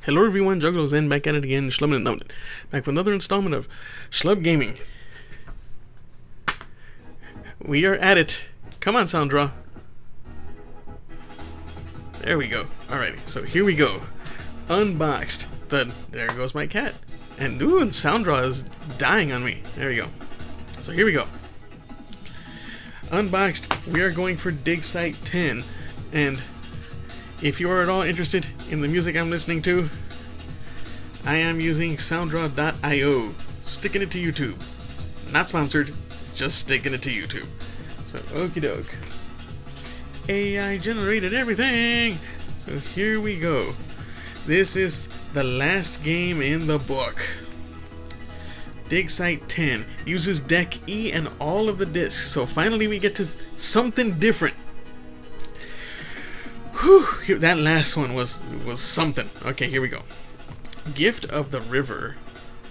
Hello everyone, Juggalozen back at it again, Schlub back with another installment of Schlub Gaming. We are at it. Come on, Sandra. There we go. Alrighty, so here we go. Unboxed. There goes my cat. And ooh, Sandra is dying on me. There we go. So here we go. Unboxed. We are going for Dig Site 10. And if you are at all interested in the music I'm listening to, I am using sounddraw.io. Sticking it to YouTube. Not sponsored, just sticking it to YouTube. So, okie doke. AI generated everything! So here we go. This is the last game in the book. Dig Site 10 uses Deck E and all of the discs. So finally we get to something different. Whew, that last one was something. Okay, here we go. Gift of the River.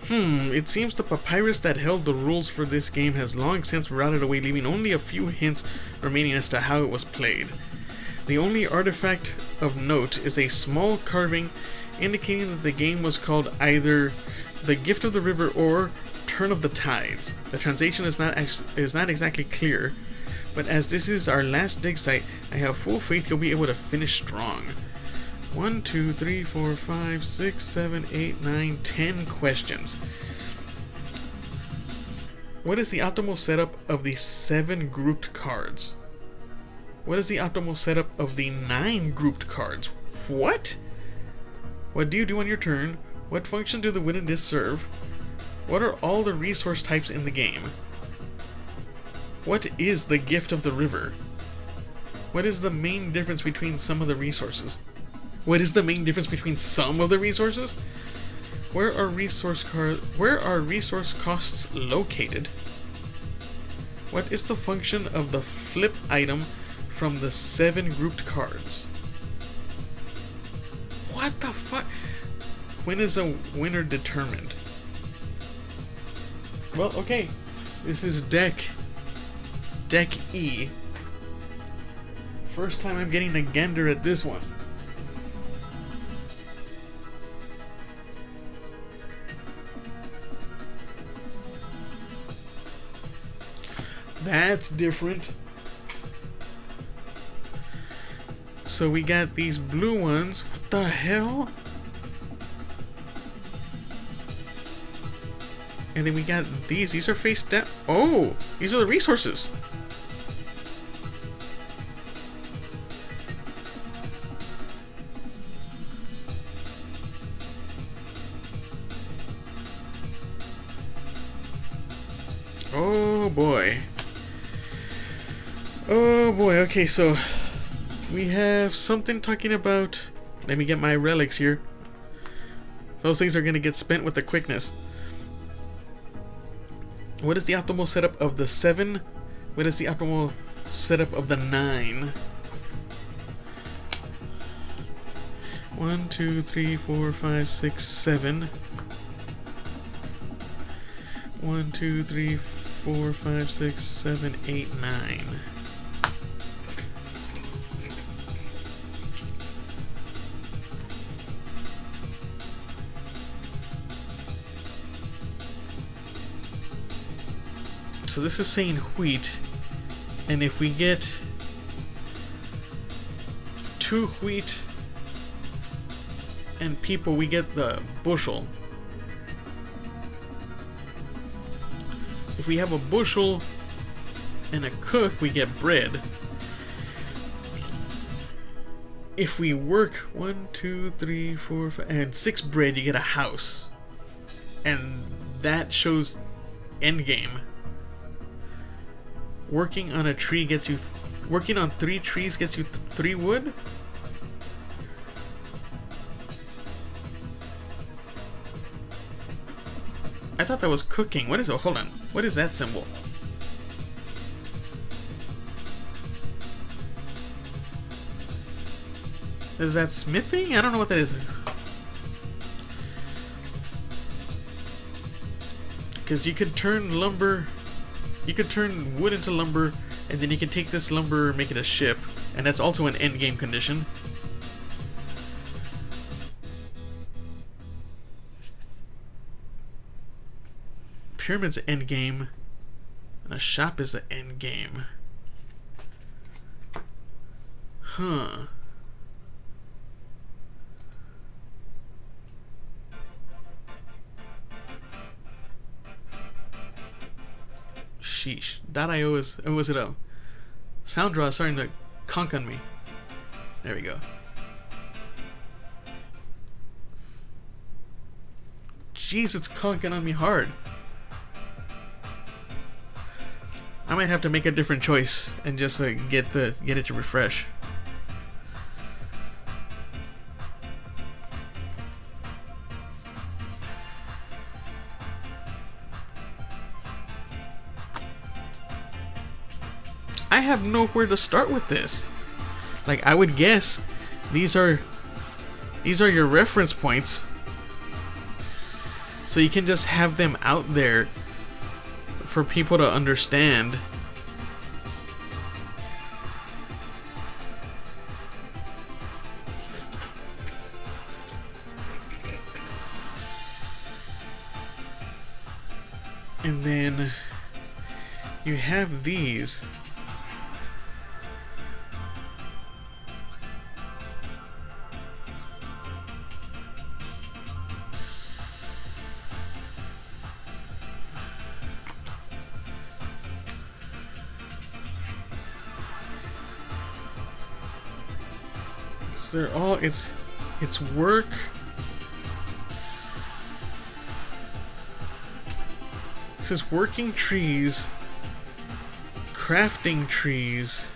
It seems the papyrus that held the rules for this game has long since rotted away, leaving only a few hints remaining as to how it was played. The only artifact of note is a small carving indicating that the game was called either The Gift of the River or Turn of the Tides. The translation is not exactly clear, but as this is our last dig site, I have full faith you'll be able to finish strong. 1, 2, 3, 4, 5, 6, 7, 8, 9, 10 questions. What is the optimal setup of the 7 grouped cards? What is the optimal setup of the 9 grouped cards? What? What do you do on your turn? What function do the wooden discs serve? What are all the resource types in the game? What is the Gift of the River? What is the main difference between some of the resources? What is the main difference between some of the resources? Where are resource costs located? What is the function of the flip item from the 7 grouped cards? What the fuck? When is a winner determined? Well, okay. This is Deck E. First time I'm getting a gander at this one. That's different. So we got these blue ones. What the hell? And then we got these. These are face down. Oh, these are the resources. Oh boy. Oh boy. Okay, so we have something talking about. Let me get my relics here. Those things are going to get spent with the quickness. What is the optimal setup of the 7? What is the optimal setup of the 9? 1, 2, 3, 4, 5, 6, 7. 1, 2, 3, 4, 5, 6, 7, 8, 9. So this is saying wheat, and if we get 2 wheat and people, we get the bushel. If we have a bushel and a cook, we get bread. If we work 1, 2, 3, 4, 5, and 6 bread, you get a house. And that shows end game. Working on a tree gets you... working on 3 trees gets you 3 wood? I thought that was cooking. What is it? Hold on. What is that symbol? Is that smithing? I don't know what that is. Because you could turn lumber... You could turn wood into lumber, and then you can take this lumber and make it a ship, and that's also an end game condition. pyramid's the end game, and a shop is the end game. Huh. Sheesh. .io is, was it a sound draw starting to conk on me. There we go. Jeez, it's conking on me hard. I might have to make a different choice and just get it to refresh. I have nowhere to start with this. Like, I would guess these are your reference points, so you can just have them out there for people to understand. And then you have these. They're all, it's work. It says working trees, crafting trees,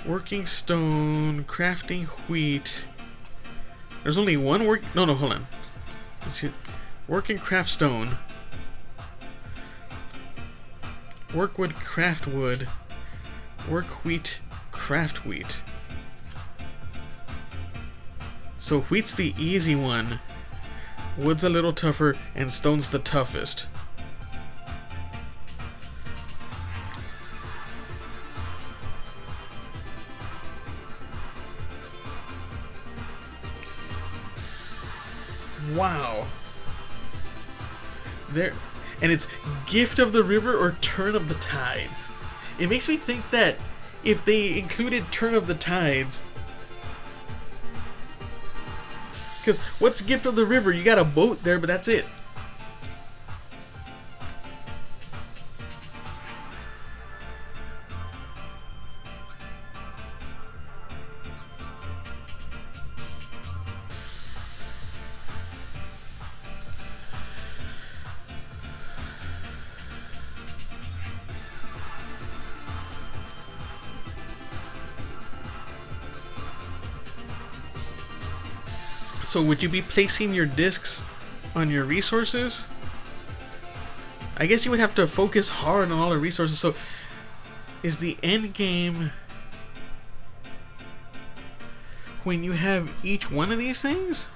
working stone, crafting wheat. There's only one work. No, hold on. Let's see. Work and craft stone. Work wood, craft wood. Work wheat, craft wheat. So wheat's the easy one, wood's a little tougher, and stone's the toughest. Wow. There, and it's Gift of the River or Turn of the Tides. It makes me think that if they included Turn of the Tides, because what's Gift of the River? You got a boat there, but that's it. So would you be placing your discs on your resources? I guess you would have to focus hard on all the resources. So is the end game when you have each one of these things?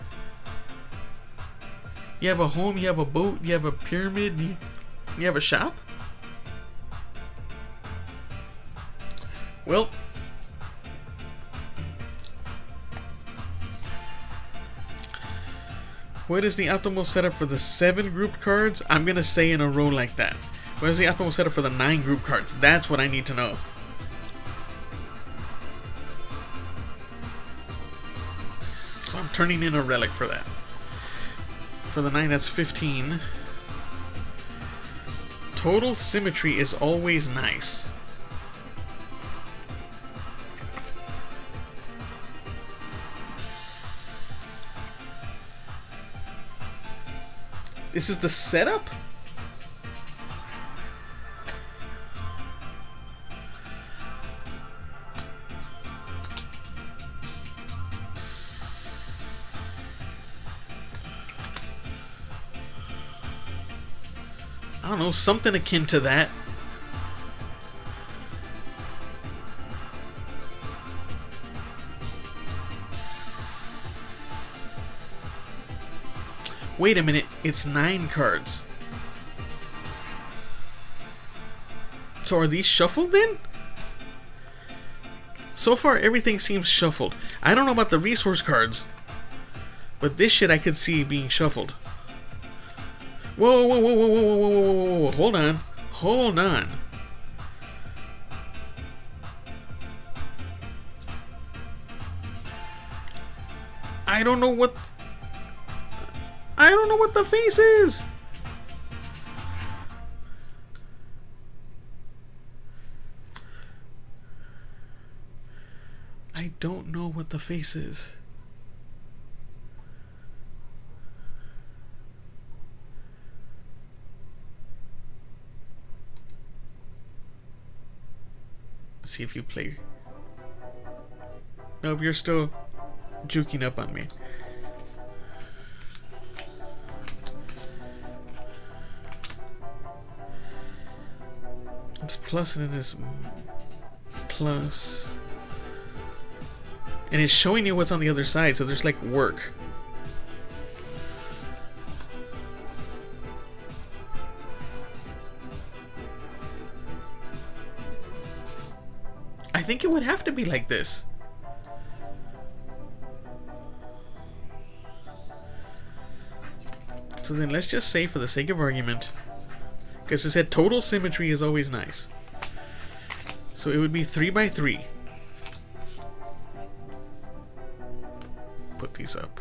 You have a home, you have a boat, you have a pyramid, you have a shop? Well, what is the optimal setup for the 7 grouped cards? I'm going to say in a row like that. What is the optimal setup for the 9 group cards? That's what I need to know. So I'm turning in a relic for that. For the 9, that's 15. Total symmetry is always nice. This is the setup? I don't know, something akin to that. Wait a minute, it's 9 cards. So are these shuffled then? So far everything seems shuffled. I don't know about the resource cards, but this shit I could see being shuffled. Whoa, whoa, whoa, whoa, whoa, whoa, whoa, whoa, whoa, whoa. Hold on. Hold on. I don't know what the face is. I don't know what the face is. Let's see if you play. Nope, you're still juking up on me. It's plus and then it's plus. And it's showing you what's on the other side, so there's like work. I think it would have to be like this. So then let's just say, for the sake of argument, because it said total symmetry is always nice. So it would be 3 by 3. Put these up.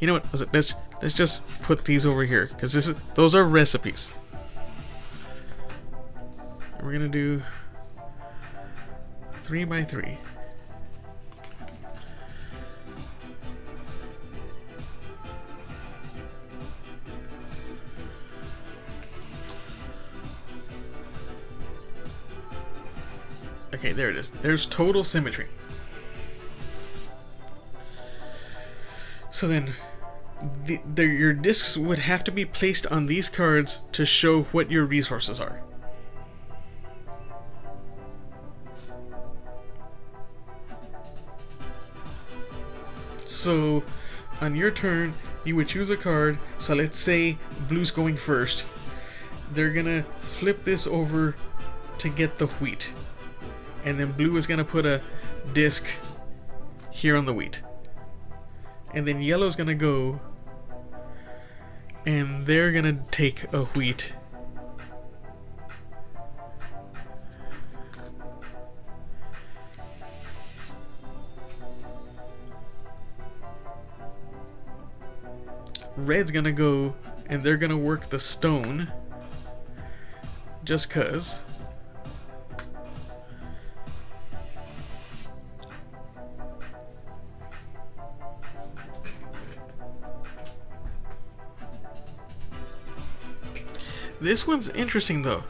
You know what? Let's just put these over here, because those are recipes. We're gonna do 3 by 3. Okay, there it is. There's total symmetry. So then, your discs would have to be placed on these cards to show what your resources are. So, on your turn, you would choose a card. So let's say blue's going first. They're gonna flip this over to get the wheat. And then blue is gonna put a disc here on the wheat. And then yellow's gonna go, and they're gonna take a wheat. Red's gonna go, and they're gonna work the stone, just 'cause. This one's interesting though.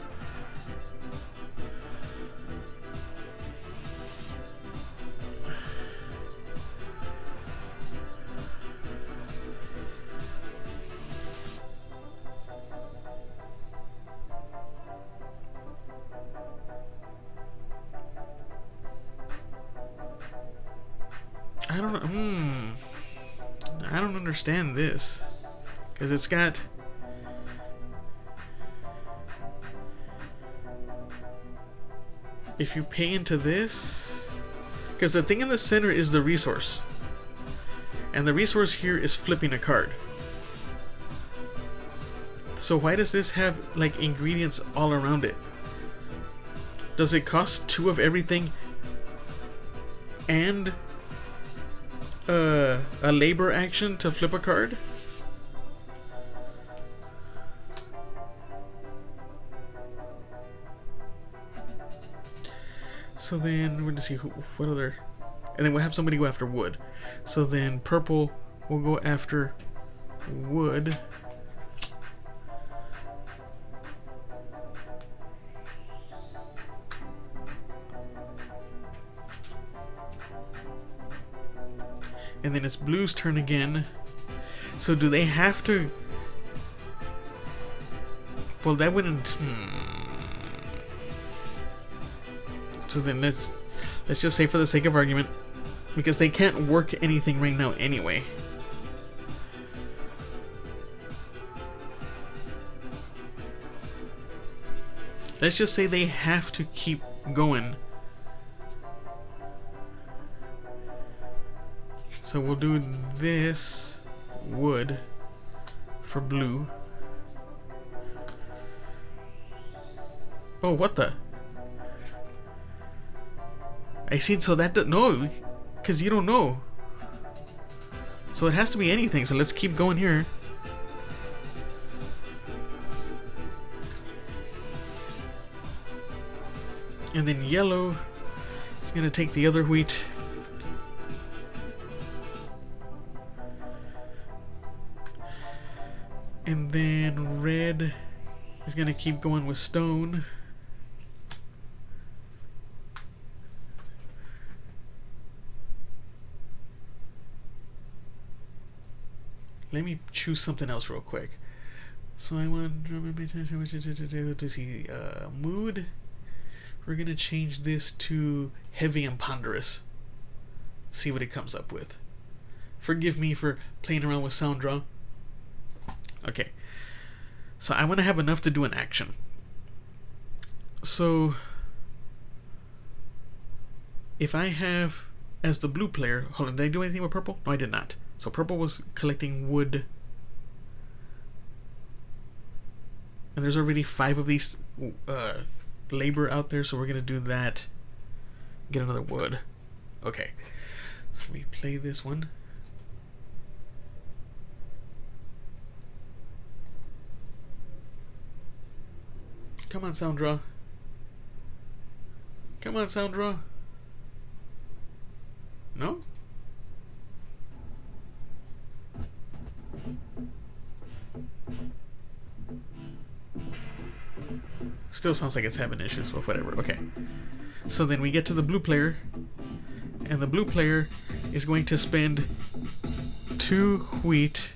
I don't know. I don't understand this, because it's got. If you pay into this, because the thing in the center is the resource, and the resource here is flipping a card. So why does this have like ingredients all around it? Does it cost 2 of everything and a labor action to flip a card? So then we're gonna see what other, and then we'll have somebody go after wood. So then purple will go after wood. And then it's blue's turn again. So do they have to? Well, that wouldn't. So then let's just say, for the sake of argument, because they can't work anything right now anyway. Let's just say they have to keep going. So we'll do this wood. for blue. Oh, what the? I see, so that no, because you don't know. So it has to be anything, so let's keep going here. And then yellow is going to take the other wheat. And then red is going to keep going with stone. Let me choose something else real quick. So I want to see mood. We're going to change this to heavy and ponderous. See what it comes up with. Forgive me for playing around with sound draw. Okay. So I want to have enough to do an action. So if I have as the blue player, hold on, did I do anything with purple? No, I did not. So purple was collecting wood. And there's already 5 of these labor out there, so we're going to do that. Get another wood. Okay. So we play this one. Come on, sound draw. Come on, sound draw. No? Still sounds like it's having issues, but whatever. Okay. So then we get to the blue player, and the blue player is going to spend 2 wheat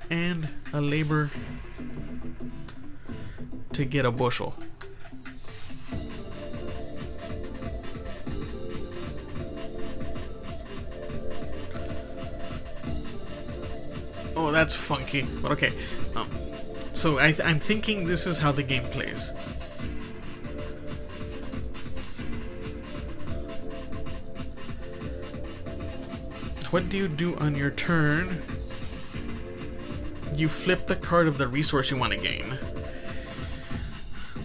and a labor to get a bushel. Oh, that's funky. But okay. So I'm thinking this is how the game plays. What do you do on your turn? You flip the card of the resource you want to gain.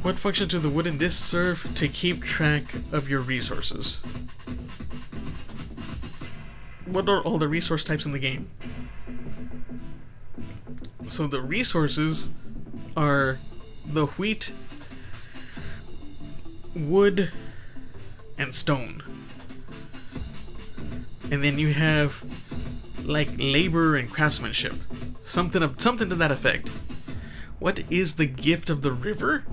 What function do the wooden discs serve? To keep track of your resources. What are all the resource types in the game? So the resources are the wheat, wood, and stone. And then you have like labor and craftsmanship. Something to that effect. What is the gift of the river?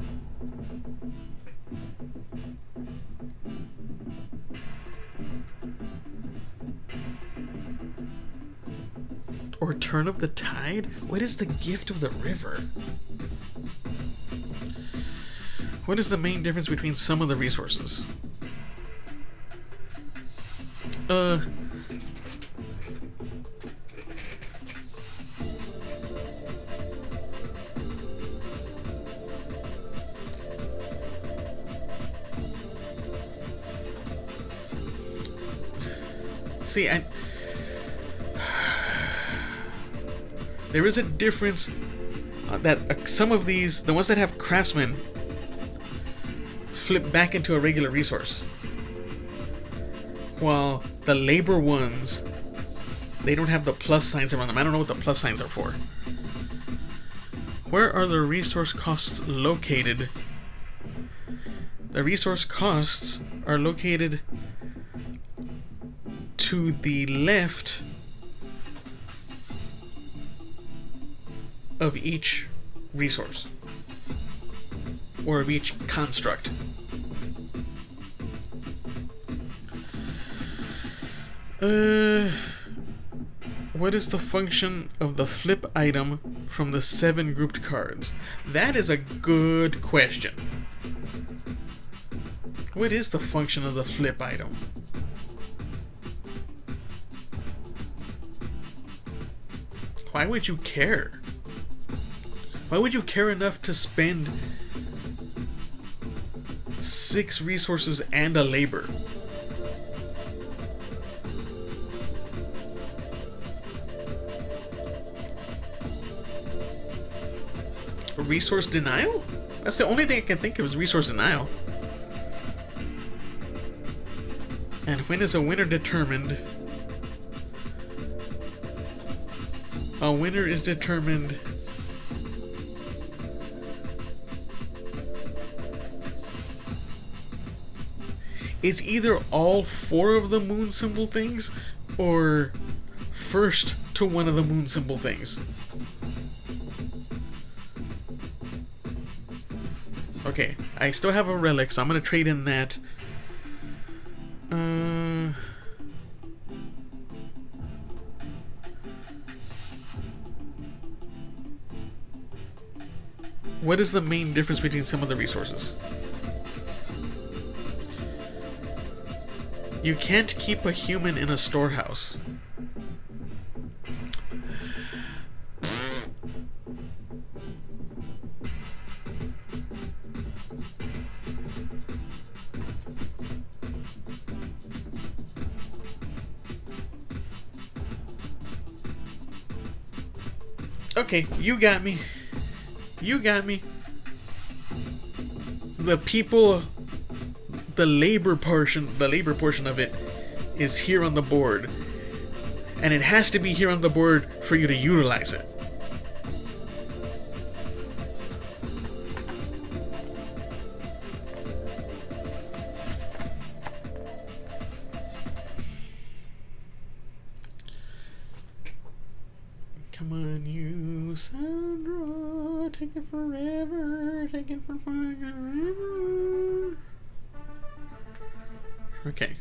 Or turn of the tide? What is the gift of the river? What is the main difference between some of the resources? See, there is a difference that some of these, the ones that have craftsmen, flip back into a regular resource, while the labor ones, they don't have the plus signs around them. I don't know what the plus signs are for. Where are the resource costs located? The resource costs are located to the left of each resource, or of each construct. What is the function of the flip item from the 7 grouped cards? That is a good question. What is the function of the flip item? Why would you care? Why would you care enough to spend 6 resources and a labor? resource denial? That's the only thing I can think of is resource denial. And when is a winner determined? A winner is determined it's either all 4 of the moon symbol things or first to one of the moon symbol things. Okay, I still have a relic, so I'm gonna trade in that. What is the main difference between some of the resources? You can't keep a human in a storehouse. Okay, you got me. You got me. The people, the labor portion of it is here on the board. And it has to be here on the board for you to utilize it. Come on, you Sandra, take it forever, take it forever. Okay.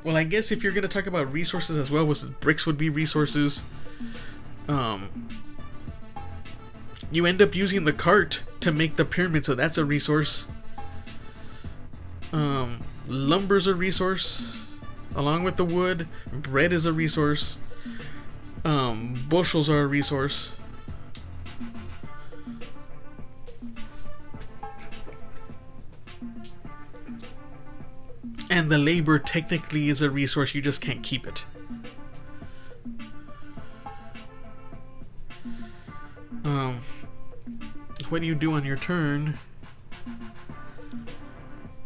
Well, I guess if you're going to talk about resources as well, bricks would be resources. You end up using the cart to make the pyramid, so that's a resource. Lumber's a resource, along with the wood. Bread is a resource. Bushels are a resource. And the labor technically is a resource, you just can't keep it. What do you do on your turn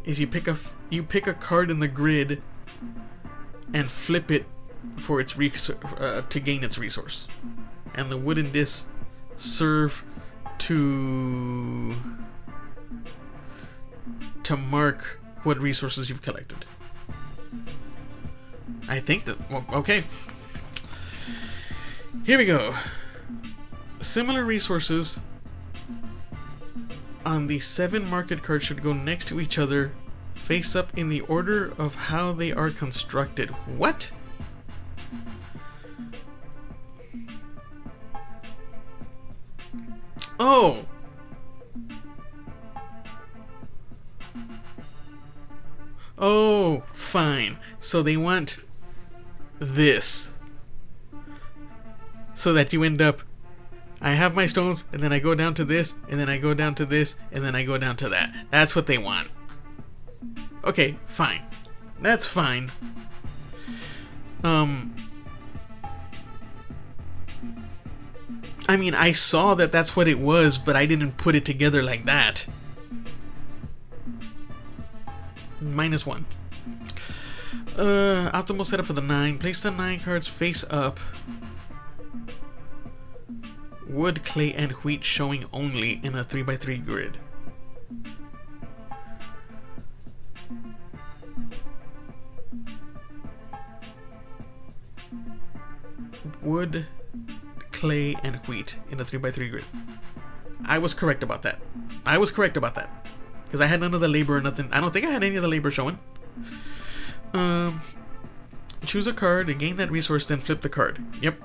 is you pick a card in the grid and flip it for its to gain its resource. And the wooden discs serve to mark what resources you've collected. I think that, well, okay. Here we go. Similar resources on the 7 market cards should go next to each other, face up in the order of how they are constructed. What? Oh! Oh, fine. So they want this. So that you end up, I have my stones, and then I go down to this, and then I go down to this, and then I go down to that. That's what they want. Okay, fine. That's fine. I mean, I saw that that's what it was, but I didn't put it together like that. -1. Optimal setup for the 9. Place the 9 cards face up. Wood, clay, and wheat showing only in a 3x3 grid. Wood, clay, and wheat in a 3x3 grid. I was correct about that. Because I had none of the labor or nothing. I don't think I had any of the labor showing. Choose a card and gain that resource, then flip the card. Yep.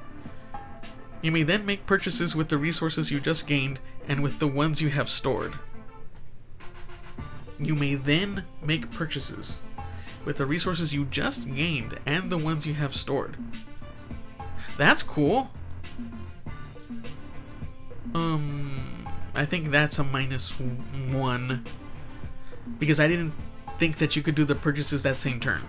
You may then make purchases with the resources you just gained and with the ones you have stored. You may then make purchases with the resources you just gained and the ones you have stored. That's cool. I think that's a -1 because I didn't think that you could do the purchases that same turn.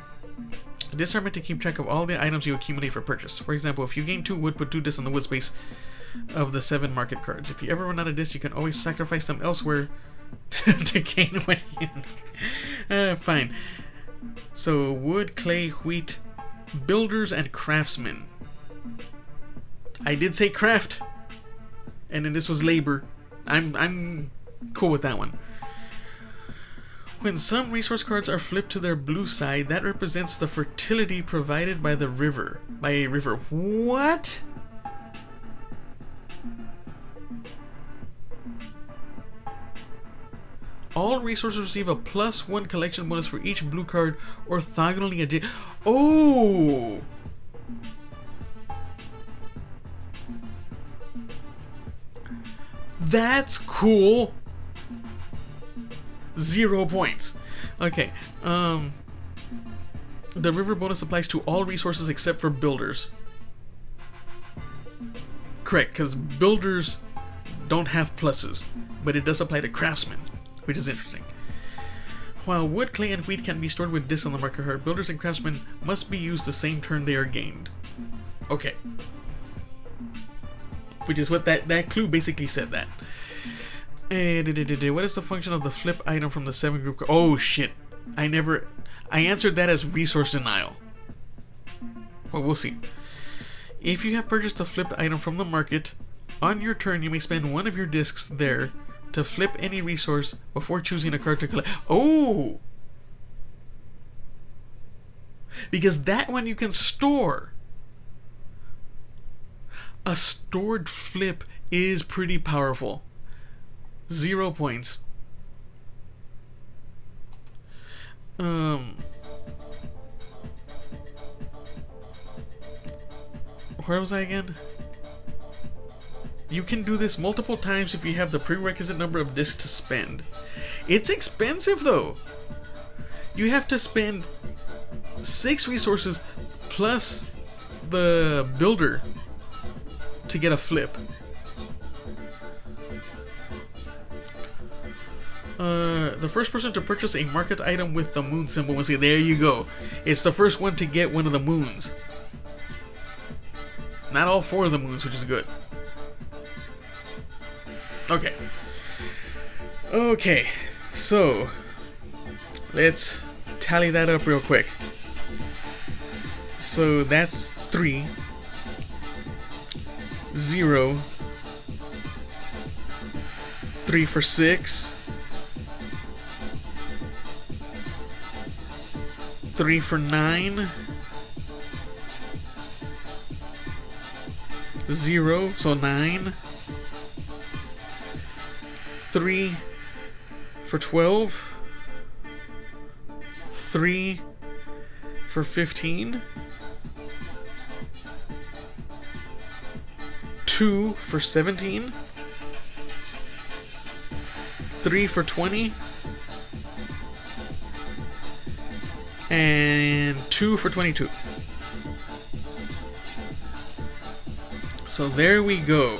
Disarm it to keep track of all the items you accumulate for purchase. For example, if you gain 2 wood, put 2 discs on the wood space of the 7 market cards. If you ever run out of discs, you can always sacrifice them elsewhere to gain what you... fine. So, wood, clay, wheat, builders, and craftsmen. I did say craft, and then this was labor. I'm cool with that one. When some resource cards are flipped to their blue side, that represents the fertility provided by the river. By a river. What? All resources receive a +1 collection bonus for each blue card orthogonally adjacent. Oh! That's cool. 0 points. Okay. The river bonus applies to all resources except for builders. Correct, because builders don't have pluses, but it does apply to craftsmen, which is interesting. While wood, clay, and wheat can be stored with discs on the marker card, builders and craftsmen must be used the same turn they are gained. Okay. Which is what that clue basically said that. What is the function of the flip item from the 7 group? Oh shit. I answered that as resource denial. Well, we'll see. If you have purchased a flipped item from the market, on your turn you may spend 1 of your discs there to flip any resource before choosing a card to collect. Oh! Because that one you can store. A stored flip is pretty powerful. 0 points. Where was I again? You can do this multiple times if you have the prerequisite number of discs to spend. It's expensive though. You have to spend 6 resources plus the builder to get a flip. The first person to purchase a market item with the moon symbol will see. There you go. It's the first one to get one of the moons. Not all 4 of the moons, which is good. Okay. Okay. So, let's tally that up real quick. So that's 3. 0. 3 for 6. 3 for 9. 0, so 9. 3 for 12. 3 for 15. 2 for 17. 3 for 20. And 2 for 22. So there we go.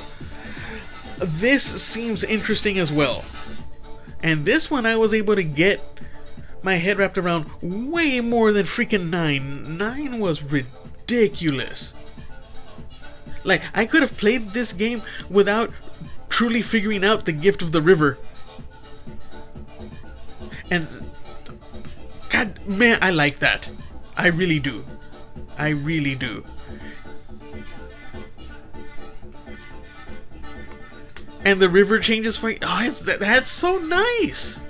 This seems interesting as well. And this one I was able to get my head wrapped around way more than freaking 9. 9 was ridiculous. Like, I could have played this game without truly figuring out the gift of the river. And God, man, I like that. I really do. I really do. And the river changes for... Oh, that's so nice.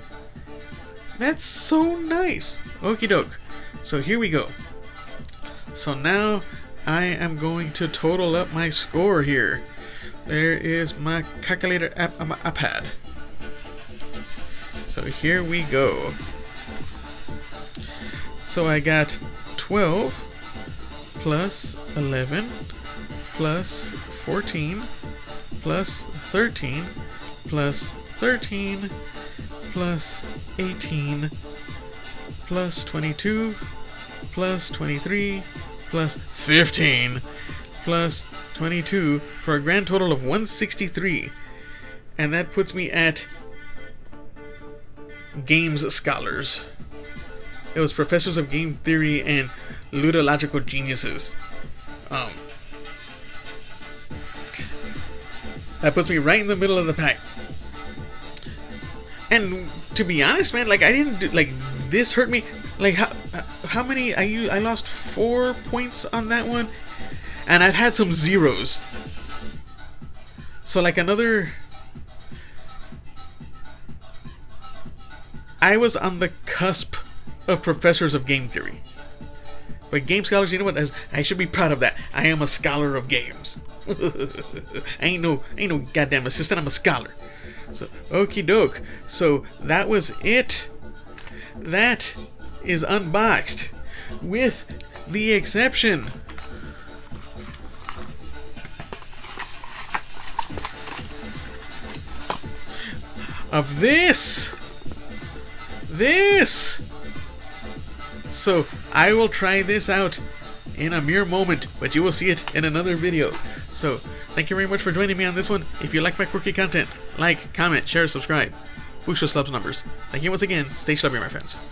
That's so nice. Okie doke. So here we go. So now I am going to total up my score here. There is my calculator app on my iPad. So here we go. So I got 12 plus 11 plus 14 plus 13 plus 13 plus 18 plus 22 plus 23 plus 15 plus 22 for a grand total of 163. And that puts me at Games Scholars. It was Professors of Game Theory and Ludological Geniuses. That puts me right in the middle of the pack. And to be honest, man, like I didn't do, like this hurt me. Like how many? I lost 4 points on that one, and I've had some zeros. So like another. I was on the cusp of Professors of Game Theory. But Game Scholars, you know what? I should be proud of that. I am a scholar of games. I ain't no goddamn assistant. I'm a scholar. So okie doke. So that was it. That is Unboxed, with the exception of this. So I will try this out in a mere moment, but you will see it in another video. So thank you very much for joining me on this one. If you like my quirky content, like, comment, share, subscribe. Boost your Schlub's numbers. Thank you once again. Stay schlubby, my friends.